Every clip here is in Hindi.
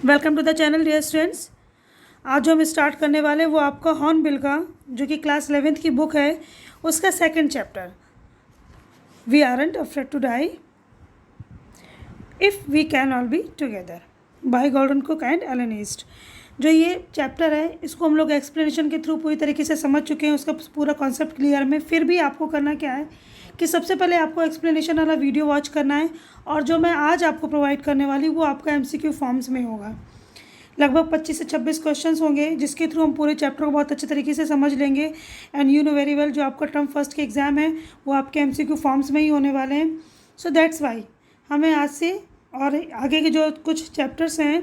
Welcome to the channel dear students. आज जो हम स्टार्ट करने वाले वो आपका हॉर्नबिल का जो कि क्लास 11th की बुक है उसका second chapter we aren't afraid to die if we can all be together by Gordon Cook and Alan East. जो ये चैप्टर है इसको हम लोग एक्सप्लेनेशन के थ्रू पूरी तरीके से समझ चुके हैं, उसका पूरा कॉन्सेप्ट क्लियर में। फिर भी आपको करना क्या है कि सबसे पहले आपको एक्सप्लेनेशन वाला वीडियो वॉच करना है और जो मैं आज आपको प्रोवाइड करने वाली वो आपका एमसीक्यू फॉर्म्स में होगा। लगभग 25 से 26 क्वेश्चंस होंगे जिसके थ्रू हम पूरे चैप्टर को बहुत अच्छे तरीके से समझ लेंगे। And you know very well जो आपका टर्म फर्स्ट के एग्ज़ाम है वो आपके एमसीक्यू फॉर्म्स में ही होने वाले हैं। सो दैट्स वाई हमें आज से और आगे के जो कुछ चैप्टर्स हैं,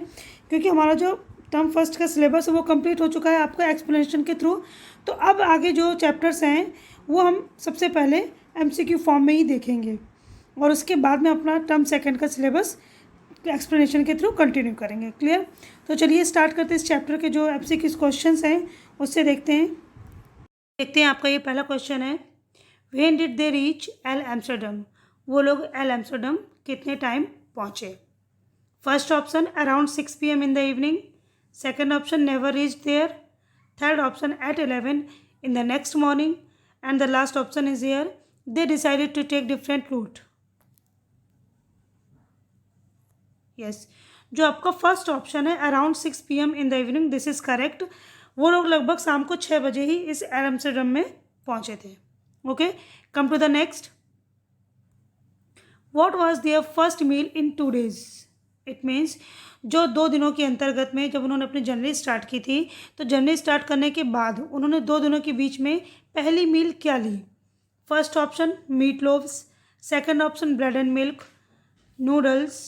क्योंकि हमारा जो टर्म फर्स्ट का सिलेबस है वो कंप्लीट हो चुका है आपका एक्सप्लेनेशन के थ्रू, तो अब आगे जो चैप्टर्स हैं वो हम सबसे पहले एमसीक्यू फॉर्म में ही देखेंगे और उसके बाद में अपना टर्म सेकंड का सिलेबस एक्सप्लेनेशन के थ्रू कंटिन्यू करेंगे। क्लियर? तो चलिए स्टार्ट करते हैं इस चैप्टर के जो एमसीक्यू क्वेश्चंस हैं उससे देखते हैं। आपका ये पहला क्वेश्चन है, when did they reach Ile Amsterdam? वो लोग एल एम्स्टर्डम कितने टाइम पहुँचे? First option around 6 PM in the evening, second option never reach there, third option at 11 in the next morning, and the last option is here they decided to take different route. Yes जो आपका फर्स्ट ऑप्शन है around 6 PM in the evening, this is correct. वो लोग लगभग शाम को 6 बजे ही इस एम्स्टर्डम में पहुंचे थे। Okay, come to the next. What was their first meal in 2 days? It means जो 2 दिनों के अंतर्गत में जब उन्होंने अपनी जर्नी स्टार्ट की थी तो जर्नी स्टार्ट करने के बाद उन्होंने 2 दिनों के बीच में पहली मील क्या ली? First option meat loaves, second option bread and milk, noodles,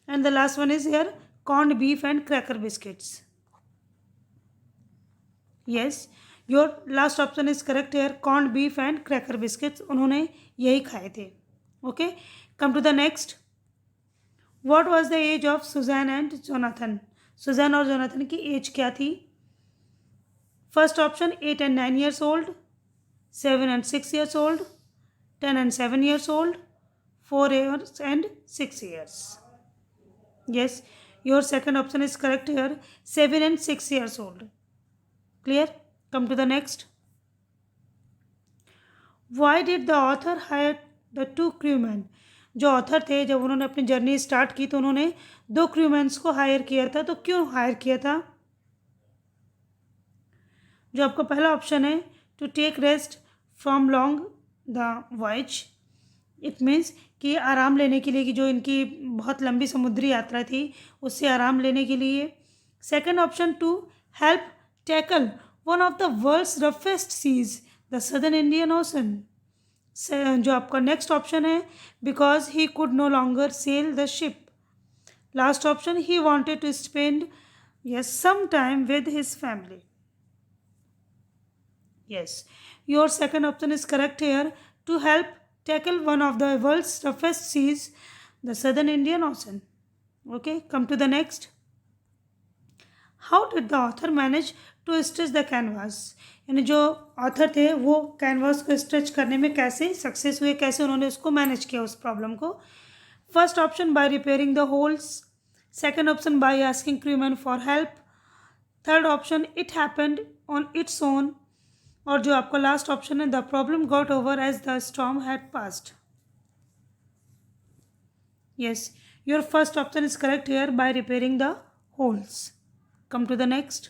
and the last one is here corned beef and cracker biscuits. Yes, your last option is correct here, corned beef and cracker biscuits उन्होंने यही खाए थे। Okay, come to the next. What was the age of Suzanne and Jonathan? Suzanne और जोनाथन की एज क्या थी? First option 8 and 9 years old, 7 and 6 years old, 10 and 7 years old, 4 years and 6 years. Yes, your second option is correct here, 7 and 6 years old. Clear? Come to the next. Why did the author hire the 2 crewmen? जो ऑथर थे जब उन्होंने अपनी जर्नी स्टार्ट की तो उन्होंने 2 क्रूमैन्स को हायर किया था। तो क्यों हायर किया था? जो आपका पहला ऑप्शन है to take rest from long the voyage, it means कि आराम लेने के लिए, कि जो इनकी बहुत लंबी समुद्री यात्रा थी उससे आराम लेने के लिए। Second option to help tackle one of the world's roughest seas, the southern Indian Ocean. जो आपका नेक्स्ट ऑप्शन है because he could no longer sail the ship. Last option he wanted to spend some time with his family. Yes, your second option is correct here, to help tackle one of the world's toughest seas, the southern Indian Ocean. Okay, come to the next. How did the author manage to stretch the canvas? यानी जो ऑथर थे वो कैनवास को स्ट्रेच करने में कैसे सक्सेस हुए, कैसे उन्होंने उसको मैनेज किया उस प्रॉब्लम को? First option by repairing the holes, second option by asking crewman for help, third option it happened on its own, और जो आपका लास्ट ऑप्शन है the problem got over as the storm had passed. Yes, your first option is correct here, by repairing the holes. Come to the next.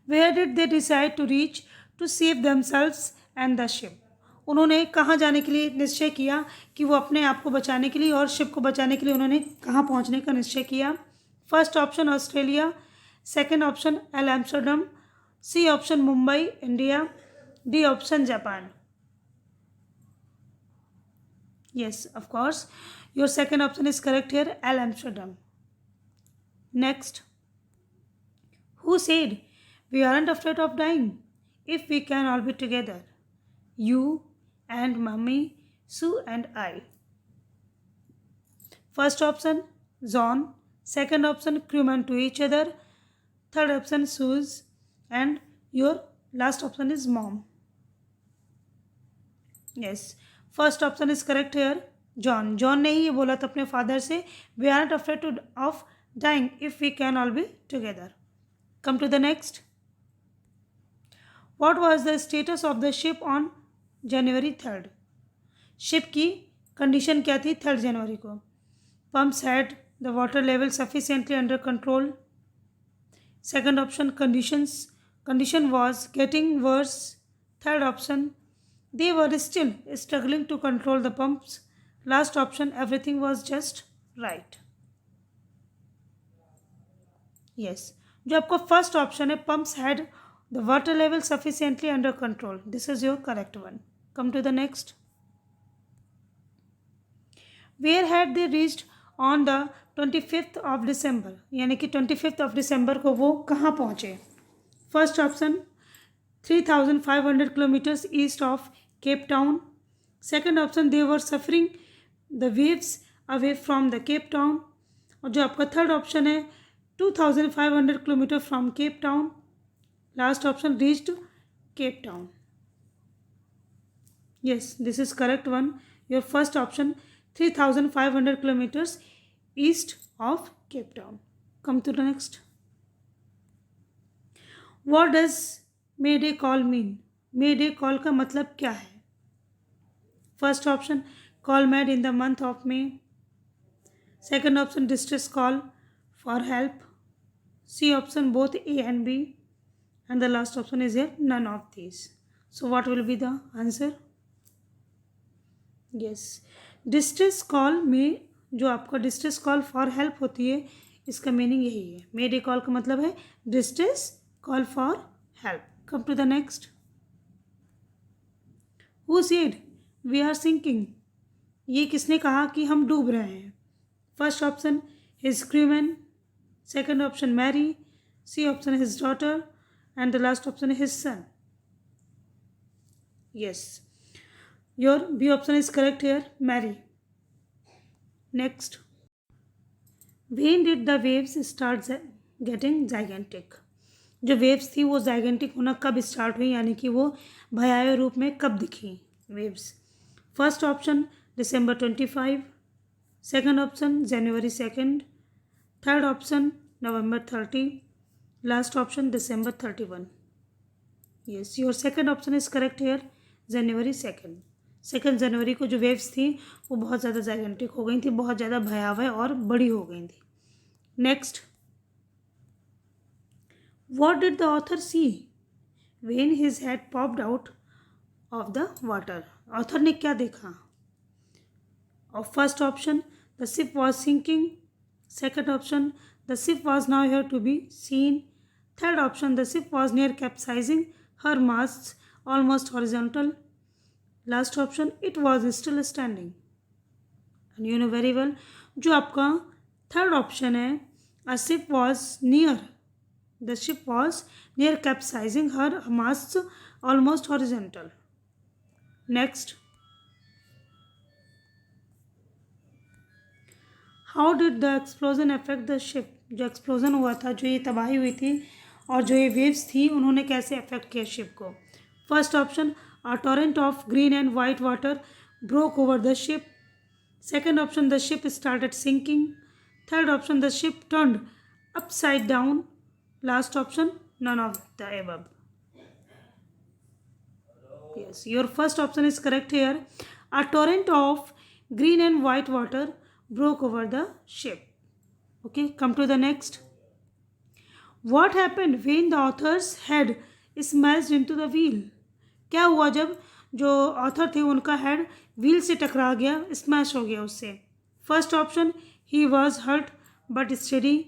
Where did they decide to reach to save themselves and the ship? उन्होंने कहाँ जाने के लिए निश्चय किया कि वो अपने आप को बचाने के लिए और शिप को बचाने के लिए उन्होंने कहाँ पहुँचने का निश्चय किया? First option Australia, second option Ile Amsterdam, C option Mumbai India, D option Japan. yes, of course, your second option is correct here, Al Amsterdam. Next, who said we aren't afraid of dying if we can all be together? You and mummy, Sue and I. First option John, second option crewman to each other, third option Sue's, and your last option is mom. yes, first option is correct here, John. John ने ही ये बोला था अपने फादर से we are not afraid of dying if we can all be together. Come to the next. What was the status of the ship on January 3rd? Ship की कंडीशन क्या थी 3 जनवरी को? Pumps had the water level sufficiently under control. Second option, condition was getting worse. Third option, they were still struggling to control the pumps. Last option, everything was just right. Yes, जो आपका फर्स्ट ऑप्शन है, pumps had the water level sufficiently under control. This is your correct one. Come to the next. Where had they reached on the 25th of December? यानी कि 25th of December को वो कहाँ पहुँचे? First option 3,500 kilometres east of Cape Town. Second option they were suffering the waves away from the Cape Town. और जो आपका थर्ड ऑप्शन है 2,500 kilometre from Cape Town. Last option reached Cape Town. Yes, this is correct one. Your first option 3,500 kilometers east of Cape Town. Come to the next. What does Mayday call mean? Mayday call का मतलब क्या है? First option, call made in the month of May. Second option, distress call for help. C option, both A and B. And the last option is here, none of these. So what will be the answer? Yes, distress call में जो आपका डिस्ट्रेस कॉल फॉर हेल्प होती है, इसका मीनिंग यही है. मेडे कॉल का मतलब है distress call for help. Come to the next. Who said we are sinking? ये किसने कहा कि हम डूब रहे हैं? First option his crewman. Second option Mary. C option his daughter. And the last option his son. Yes, your B option is correct here, Mary. Next. When did the waves start getting gigantic? जो waves थी वो gigantic होना कब start हुई, यानी कि वो भयावह रूप में कब दिखी waves? First option December 25. Second option January 2nd. Third option November 30. Last option December 31. Yes, your second option is correct here, January 2nd. 2 जनवरी को जो वेव्स थी वो बहुत ज़्यादा जाइगेंटिक हो गई थी, बहुत ज़्यादा भयावह और बड़ी हो गई थी. Next. What did the author see when his head popped out of the water? Author ने क्या देखा? और first option the ship was sinking. Second option the ship was nowhere to be seen. Third option the ship was near capsizing, her masts almost horizontal. Last option it was still standing. And you know very well, जो आपका थर्ड ऑप्शन है, a ship was near, the ship was near capsizing, her masts almost horizontal. Next. How did the explosion affect the ship? जो एक्सप्लोजन हुआ था, जो ये तबाही हुई थी और जो ये वेव्स थी, उन्होंने कैसे अफेक्ट किया शिप को? First option, a torrent of green and white water broke over the ship. Second option, the ship started sinking. Third option, the ship turned upside down. Last option, none of the above. Yes, your first option is correct here. A torrent of green and white water broke over the ship. Okay, come to the next. What happened when the author's head smashed into the wheel? क्या हुआ जब जो ऑथर थे उनका हेड व्हील से टकरा गया, स्मैश हो गया उससे? First option he was hurt but steady.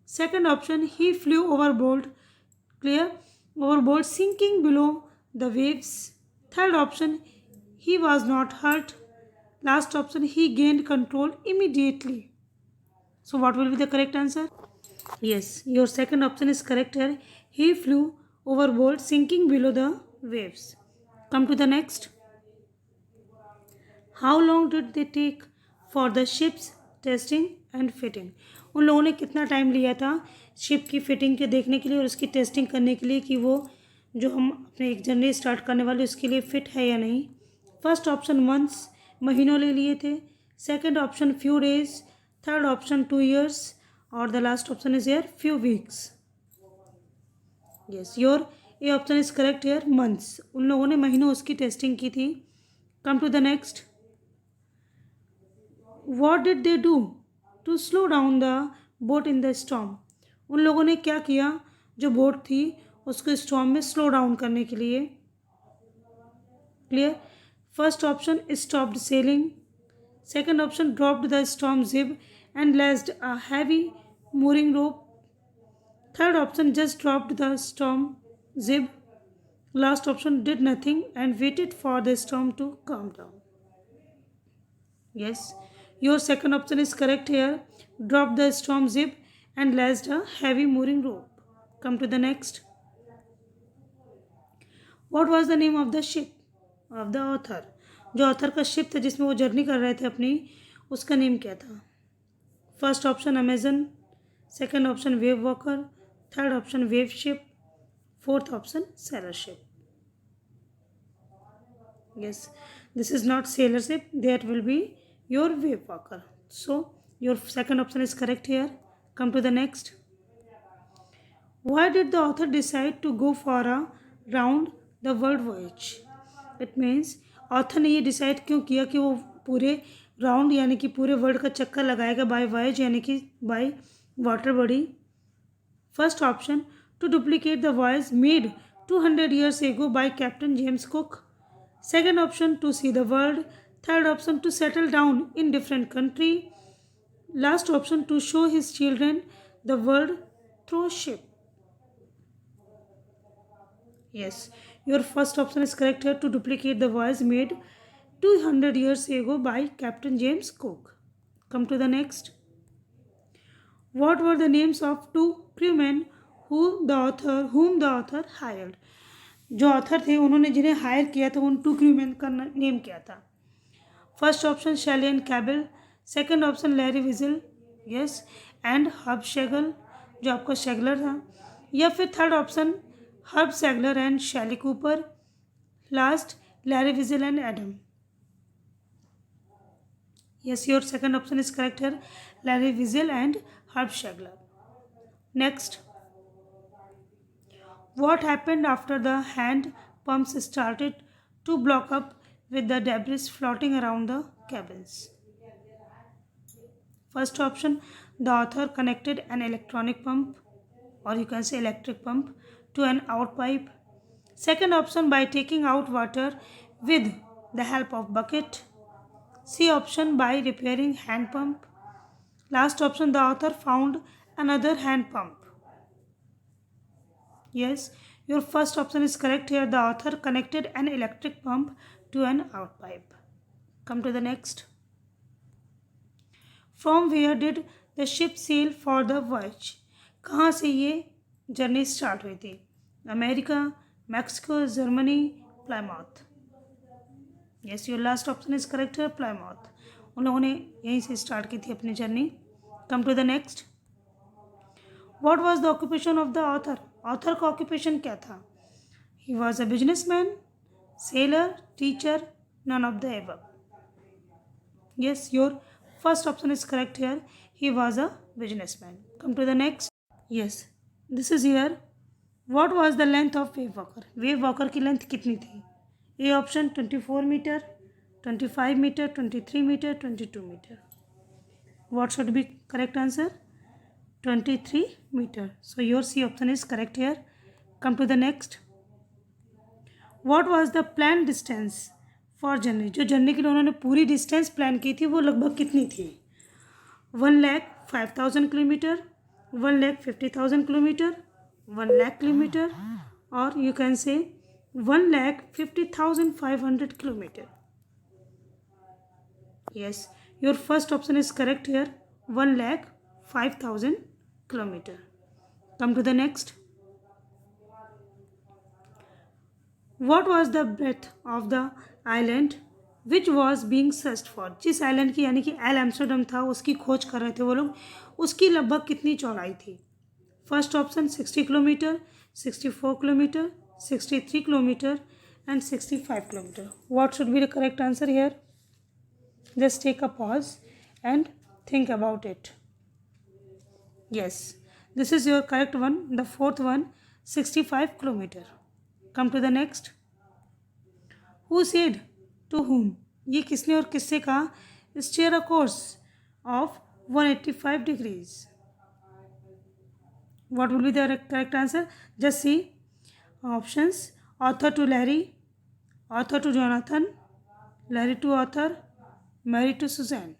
Second option he flew overboard, clear, overboard sinking below the waves. Third option he was not hurt. Last option he gained control immediately. So what will be the correct answer? Yes, your second option is correct है. He flew overboard sinking below the waves. Come to the next. How long did they take for the ship's testing and fitting? उन लोगों ने कितना टाइम लिया था शिप की फिटिंग के देखने के लिए और उसकी टेस्टिंग करने के लिए कि वो जो हम अपने एक जर्नी स्टार्ट करने वाले उसके लिए फिट है या नहीं? फर्स्ट ऑप्शन मंथ्स, महीनों ले लिए थे. Second option few days. Third option 2 years. or the last option is here few weeks. Yes, your A option is correct here, months. उन लोगों ने महीनों उसकी टेस्टिंग की थी. Come to the next. What did they do to slow down the boat in the storm? उन लोगों ने क्या किया जो बोट थी उसको स्टॉर्म में स्लो डाउन करने के लिए. Clear. First option stopped sailing. Second option dropped the storm jib and lashed a heavy mooring rope. Third option just dropped the storm zib. Last option did nothing and waited for the storm to calm down. Yes, your second option is correct here. Drop the storm zib and lashed a heavy mooring rope. Come to the next. What was the name of the ship of the author? जो ऑथर का शिप था जिसमें वो जर्नी कर रहे थे अपनी, उसका नेम क्या था? First option Amazon, second option wave walker, third option wave ship, fourth option seller ship. Yes, this is not sailor ship, that will be your wave walker. So your second option is correct here. Come to the next. Why did the author decide to go for a round the world voyage? It means author ने ये डिसाइड क्यों किया कि वो पूरे राउंड यानी कि पूरे वर्ल्ड का चक्कर लगाएगा बाय वॉयज यानी कि by water body. First option to duplicate the voyage made 200 years ago by Captain James Cook. Second option to see the world. Third option to settle down in different country. Last option to show his children the world through ship. Yes, your first option is correct here, to duplicate the voyage made 200 years ago by Captain James Cook. Come to the next. What were the names of two crewmen whom the author hired? जो ऑथर थे उन्होंने जिन्हें हायर किया था उन टू क्रूमैन का नेम क्या था? First option Shelly and Cable, second option Larry Vigil, yes, and Herb Seigler जो आपका शेगलर था, या फिर third option Herb Seigler and Shelly Cooper, last Larry Vigil and Adam. Yes, your second option is correct here, Larry Vigil and Herb Seigler. Next. What happened after the hand pumps started to block up with the debris floating around the cabins? First option, the author connected an electronic pump, or you can say electric pump, to an outpipe. Second option, by taking out water with the help of bucket. C option, by repairing hand pump. Last option, the author found another hand pump. Yes, your first option is correct here. The author connected an electric pump to an outpipe. Come to the next. From where did the ship sail for the voyage? कहाँ से ये जर्नी स्टार्ट हुई थी? America, Mexico, Germany, Plymouth. Yes, your last option is correct here, Plymouth. उन लोगों ने यहीं से स्टार्ट की थी अपनी journey. Come to the next. What was the occupation of the author? Author का ऑक्यूपेशन क्या था? He was a businessman, sailor, teacher, none of the above. Yes, your first option is correct here. He was a businessman. Come to the next. Yes, this is here. What was the length of wave walker? Wave walker की लेंथ कितनी थी? A option 24 meter, 25 meter, 23 meter, 22 meter. What should be correct answer? 23 meter. So your C option is correct here. Come to the next. What was the planned distance for journey? जो जर्नी के लिए उन्होंने पूरी डिस्टेंस प्लान की थी वो लगभग कितनी थी? 1,05,000 किलोमीटर, 1,50,000 किलोमीटर, 1,00,000 किलोमीटर, और you can say 1,50,500 kilometre. Yes, your first option is correct here. 1,05,000 kilometer. Come to the next. What was the breadth of the island which was being searched for? जिस आइलैंड की यानी कि एल एम्स्टरडम था उसकी खोज कर रहे थे वो लोग, उसकी लगभग कितनी चौड़ाई थी? First option 60 kilometre, 64 kilometre, 63 kilometre and 65 kilometre. What should be the correct answer here? Just take a pause and think about it. Yes, this is your correct one. The fourth one, 65 kilometer. Come to the next. Who said? To whom? ये किसने और किससे कहा? Steer a course of 185 degrees. What will be the correct answer? Just see options. Author to Larry, author to Jonathan, Larry to author, Mary to Suzanne.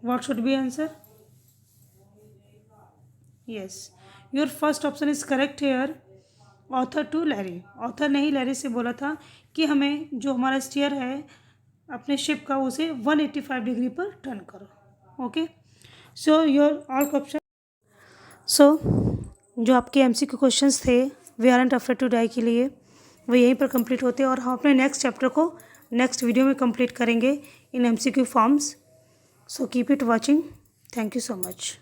What should be answer? Yes, your first option is correct here. Author to Larry, author ने ही लैरी से बोला था कि हमें जो हमारा स्टीयर है अपने शिप का उसे 185 डिग्री पर टर्न करो. Okay, so your all question. So जो आपके एमसीक्यू क्वेश्चंस थे we aren't afraid to die के लिए वो यहीं पर कंप्लीट होते हैं और हम अपने नेक्स्ट चैप्टर को नेक्स्ट वीडियो में कंप्लीट करेंगे इन MCQ forms. So keep it watching. Thank you so much.